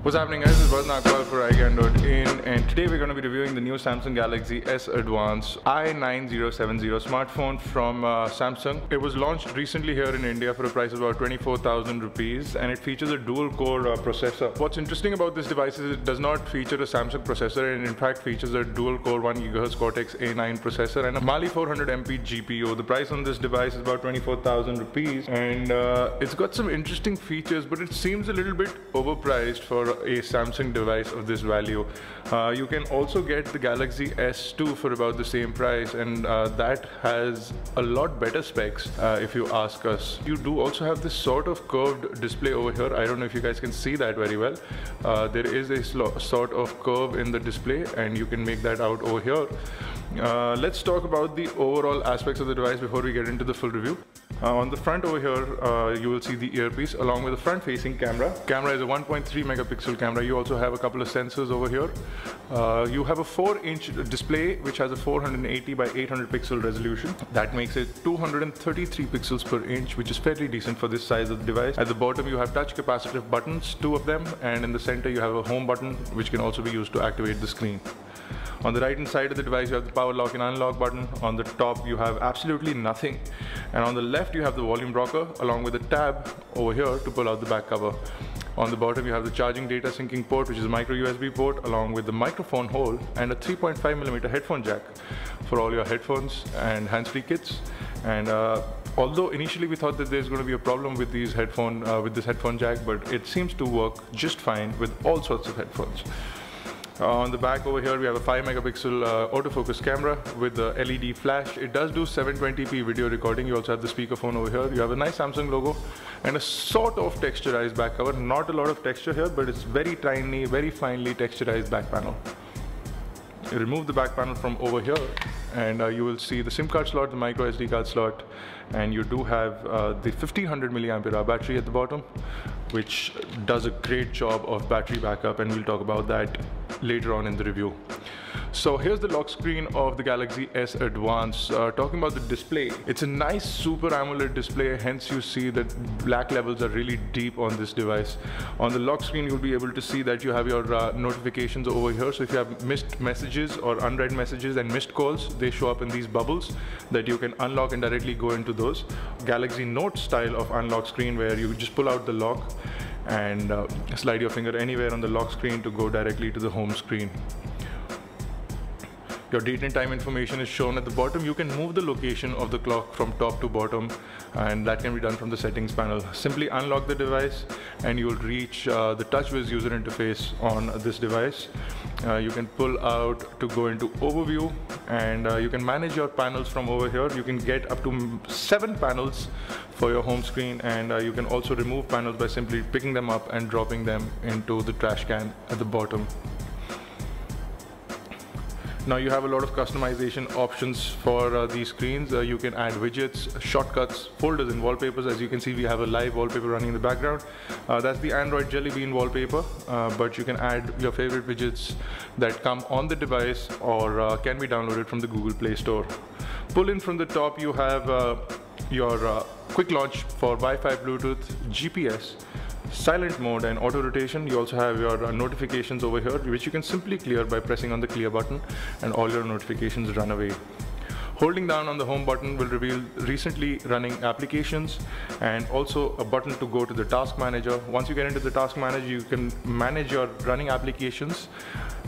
What's happening, guys? This is Buzz Nagpal for iGyaan.in, and today we're going to be reviewing the new Samsung Galaxy S Advance i9070 smartphone from Samsung. It was launched recently here in India for a price of about 24,000 rupees, and it features a dual-core processor. What's interesting about this device is it does not feature a Samsung processor, and in fact features a dual-core 1 GHz Cortex A9 processor and a Mali 400MP GPU. The price on this device is about 24,000 rupees, and it's got some interesting features, but it seems a little bit overpriced for a Samsung device of this value. You can also get the Galaxy S2 for about the same price, and that has a lot better specs if you ask us. You do also have this sort of curved display over here. I don't know if you guys can see that very well. There is a sort of curve in the display, and you can make that out over here. Let's talk about the overall aspects of the device before we get into the full review. On the front over here, you will see the earpiece along with the front-facing camera. Camera is a 1.3 megapixel camera. You also have a couple of sensors over here. You have a 4-inch display which has a 480 by 800 pixel resolution. That makes it 233 pixels per inch, which is fairly decent for this size of the device. At the bottom you have touch capacitive buttons, 2 of them, and in the center you have a home button which can also be used to activate the screen. On the right hand side of the device you have the power lock and unlock button. On the top you have absolutely nothing, and on the left you have the volume rocker along with a tab over here to pull out the back cover. On the bottom you have the charging data syncing port, which is a micro USB port, along with the microphone hole and a 3.5mm headphone jack for all your headphones and hands-free kits. And although initially we thought that there's going to be a problem with this headphone jack, but it seems to work just fine with all sorts of headphones. On the back over here we have a 5 megapixel autofocus camera with the LED flash. It does do 720p video recording. You also have the speakerphone over here. You have a nice Samsung logo and a sort of texturized back cover. Not a lot of texture here, but it's very tiny, very finely texturized back panel. You remove the back panel from over here, and you will see the SIM card slot, the micro SD card slot, and you do have the 1500 mAh battery at the bottom, which does a great job of battery backup, and we'll talk about that later on in the review. So here's the lock screen of the Galaxy S Advance. Talking about the display, it's a nice Super AMOLED display, hence you see that black levels are really deep on this device. On the lock screen you'll be able to see that you have your notifications over here. So if you have missed messages or unread messages and missed calls, they show up in these bubbles that you can unlock and directly go into those. Galaxy Note style of unlock screen, where you just pull out the lock and slide your finger anywhere on the lock screen to go directly to the home screen. Your date and time information is shown at the bottom. You can move the location of the clock from top to bottom, and that can be done from the settings panel. Simply unlock the device and you will reach the Touchwiz user interface on this device. You can pull out to go into overview, and you can manage your panels from over here. You can get up to 7 panels for your home screen, and you can also remove panels by simply picking them up and dropping them into the trash can at the bottom. Now you have a lot of customization options for these screens. You can add widgets, shortcuts, folders and wallpapers. As you can see, we have a live wallpaper running in the background. That's the Android Jelly Bean wallpaper, but you can add your favorite widgets that come on the device or can be downloaded from the Google Play Store. Pull in from the top, you have your quick launch for Wi-Fi, Bluetooth, GPS, silent mode and auto rotation. You also have your notifications over here, which you can simply clear by pressing on the clear button, and all your notifications run away. Holding down on the home button will reveal recently running applications, and also a button to go to the task manager. Once you get into the task manager, you can manage your running applications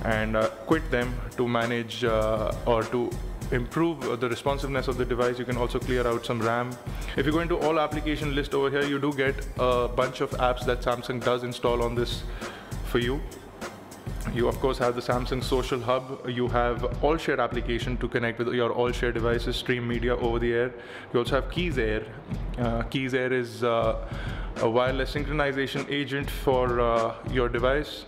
and quit them to manage or to improve the responsiveness of the device. You can also clear out some RAM. If you go into all application list over here, you do get a bunch of apps that Samsung does install on this for you. You of course have the Samsung Social Hub. You have All Share application to connect with your All Share devices, stream media over the air. You also have Keys Air. Keys Air is a wireless synchronization agent for your device.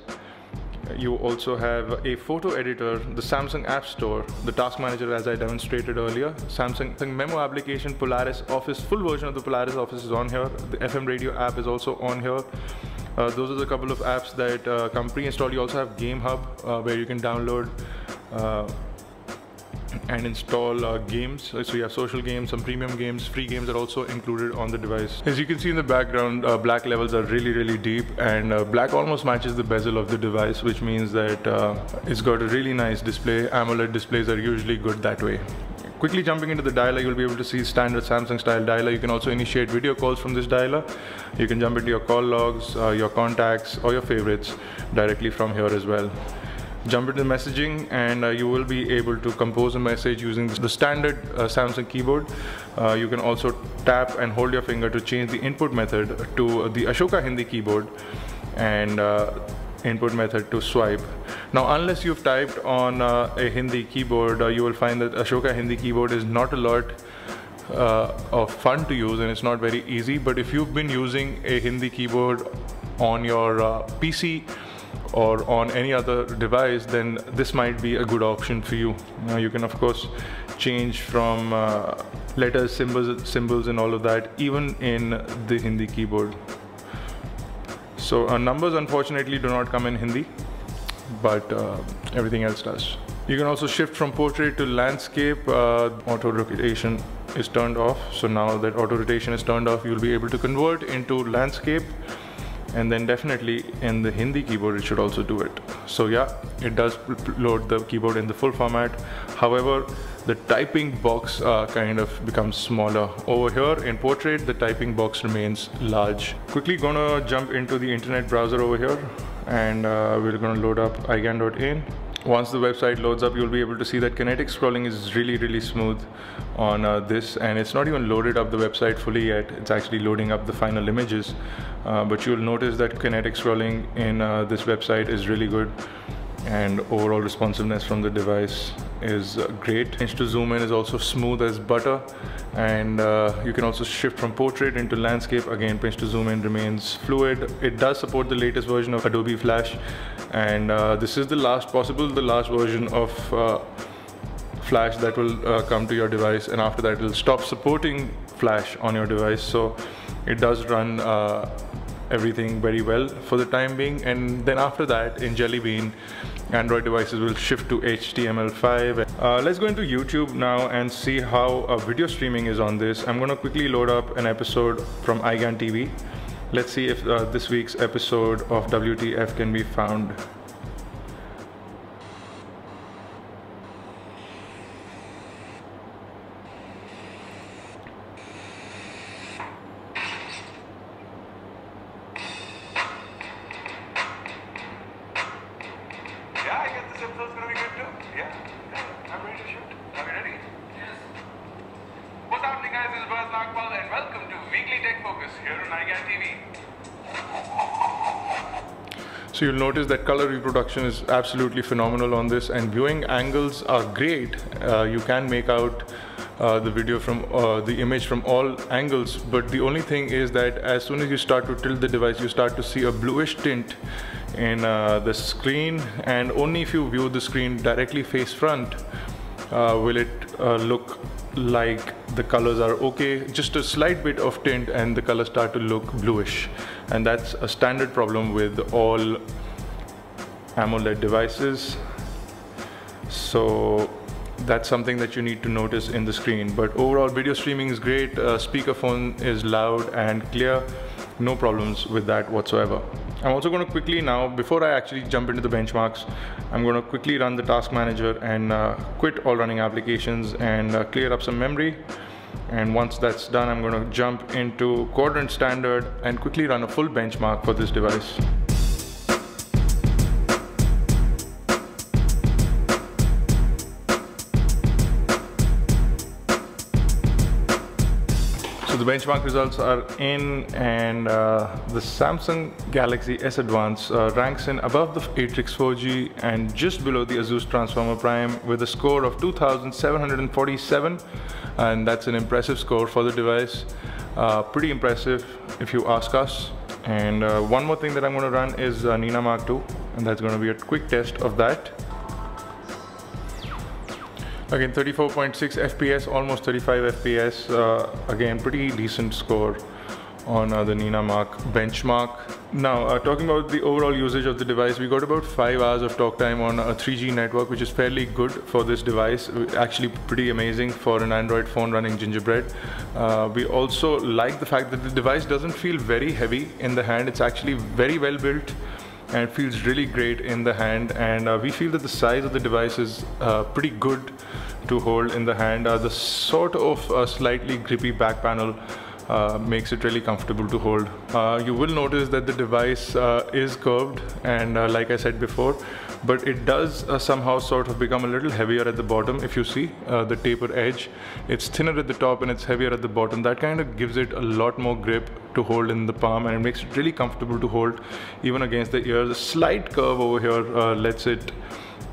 You also have a photo editor, the Samsung App Store, the Task Manager as I demonstrated earlier, Samsung Memo application, Polaris Office, full version of the Polaris Office is on here. The FM radio app is also on here. Those are the couple of apps that come pre-installed. You also have Game Hub where you can download and install games. So you have social games, some premium games, free games are also included on the device. As you can see in the background, black levels are really deep, and black almost matches the bezel of the device, which means that it's got a really nice display. AMOLED displays are usually good that way. Quickly jumping into the dialer, you'll be able to see standard Samsung style dialer. You can also initiate video calls from this dialer. You can jump into your call logs, your contacts, or your favorites directly from here as well. Jump into messaging, and you will be able to compose a message using the standard Samsung keyboard. You can also tap and hold your finger to change the input method to the Ashoka Hindi keyboard, and input method to swipe. Now, unless you've typed on a Hindi keyboard, you will find that Ashoka Hindi keyboard is not a lot of fun to use, and it's not very easy. But if you've been using a Hindi keyboard on your PC or on any other device, then this might be a good option for you. Now, you can of course change from letters, symbols and all of that, even in the Hindi keyboard. So numbers unfortunately do not come in Hindi, but everything else does. You can also shift from portrait to landscape. Auto rotation is turned off. So now that auto rotation is turned off, you'll be able to convert into landscape, and then definitely in the Hindi keyboard it should also do it. So yeah, it does load the keyboard in the full format. However, the typing box kind of becomes smaller. Over here in portrait, the typing box remains large. Quickly gonna jump into the internet browser over here, and we're gonna load up iGyaan.in. Once the website loads up, you'll be able to see that kinetic scrolling is really smooth on this, and it's not even loaded up the website fully yet. It's actually loading up the final images, but you'll notice that kinetic scrolling in this website is really good, and overall responsiveness from the device is great. Pinch to zoom in is also smooth as butter, and you can also shift from portrait into landscape. Again, pinch to zoom in remains fluid. It does support the latest version of Adobe Flash, and this is the last version of Flash that will come to your device, and after that it will stop supporting Flash on your device. So it does run everything very well for the time being, and then after that in Jelly Bean, Android devices will shift to HTML5. Let's go into YouTube now and see how video streaming is on this. I'm gonna quickly load up an episode from iGyaan TV. Let's see if this week's episode of WTF can be found. Yeah, I guess this episode's gonna be good too. Yeah, I'm ready to shoot. Are we ready? Yes. What's happening, guys? This is Buzz Nagpal, and welcome to Weekly Tech Focus here on iGyaan TV. So you'll notice that color reproduction is absolutely phenomenal on this, and viewing angles are great. You can make out the video from the image from all angles, but the only thing is that as soon as you start to tilt the device, you start to see a bluish tint in the screen, and only if you view the screen directly face front will it look like the colors are okay. Just a slight bit of tint and the colors start to look bluish, and that's a standard problem with all AMOLED devices. So that's something that you need to notice in the screen. But overall video streaming is great. Speakerphone is loud and clear, no problems with that whatsoever. I'm also going to quickly now, before I actually jump into the benchmarks, I'm going to quickly run the task manager and quit all running applications and clear up some memory. And once that's done, I'm going to jump into Quadrant Standard and quickly run a full benchmark for this device. So the benchmark results are in, and the Samsung Galaxy S Advance ranks in above the Atrix 4G and just below the Asus Transformer Prime with a score of 2747, and that's an impressive score for the device. Pretty impressive if you ask us. And one more thing that I'm going to run is Nina Mark II, and that's going to be a quick test of that. Again, 34.6 FPS, almost 35 FPS. Again, pretty decent score on the Nina Mark benchmark. Now, talking about the overall usage of the device, we got about 5 hours of talk time on a 3G network, which is fairly good for this device. Actually pretty amazing for an Android phone running Gingerbread. We also like the fact that the device doesn't feel very heavy in the hand. It's actually very well built and it feels really great in the hand, and we feel that the size of the device is pretty good to hold in the hand. The sort of slightly grippy back panel makes it really comfortable to hold. You will notice that the device is curved, and like I said before, but it does somehow sort of become a little heavier at the bottom. If you see the taper edge, it's thinner at the top and it's heavier at the bottom. That kind of gives it a lot more grip to hold in the palm, and it makes it really comfortable to hold even against the ears. A slight curve over here lets it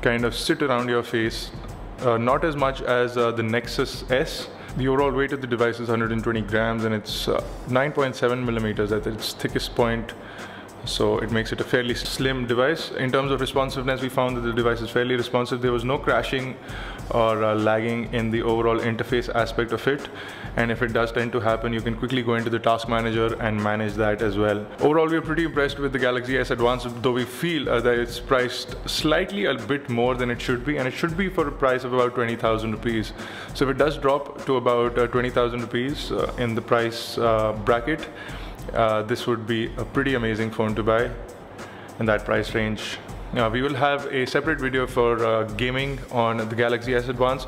kind of sit around your face, not as much as the Nexus S. The overall weight of the device is 120 grams, and it's 9.7 millimeters at its thickest point, so it makes it a fairly slim device. In terms of responsiveness, we found that the device is fairly responsive. There was no crashing or lagging in the overall interface aspect of it, and if it does tend to happen, you can quickly go into the task manager and manage that as well. Overall, we're pretty impressed with the Galaxy S Advance, though we feel that it's priced slightly a bit more than it should be, and it should be for a price of about 20,000 rupees. So if it does drop to about 20,000 rupees in the price bracket, this would be a pretty amazing phone to buy in that price range. We will have a separate video for gaming on the Galaxy S Advance,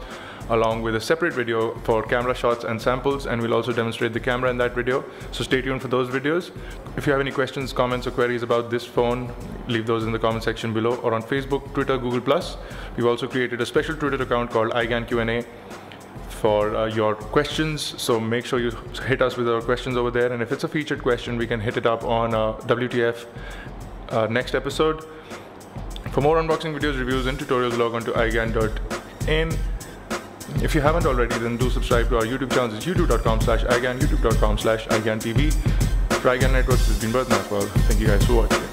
along with a separate video for camera shots and samples, and we'll also demonstrate the camera in that video, so stay tuned for those videos. If you have any questions, comments or queries about this phone, leave those in the comment section below, or on Facebook, Twitter, Google+. We've also created a special Twitter account called iGyaan Q&A for your questions, so make sure you hit us with our questions over there, and if it's a featured question, we can hit it up on WTF next episode. For more unboxing videos, reviews and tutorials, log on to iGyaan.in. If you haven't already, then do subscribe to our YouTube channel. It's youtube.com/iGyaan, youtube.com/iGyaanTV. For iGyaan Networks, this has been Bharat Nagpal. Thank you guys for watching.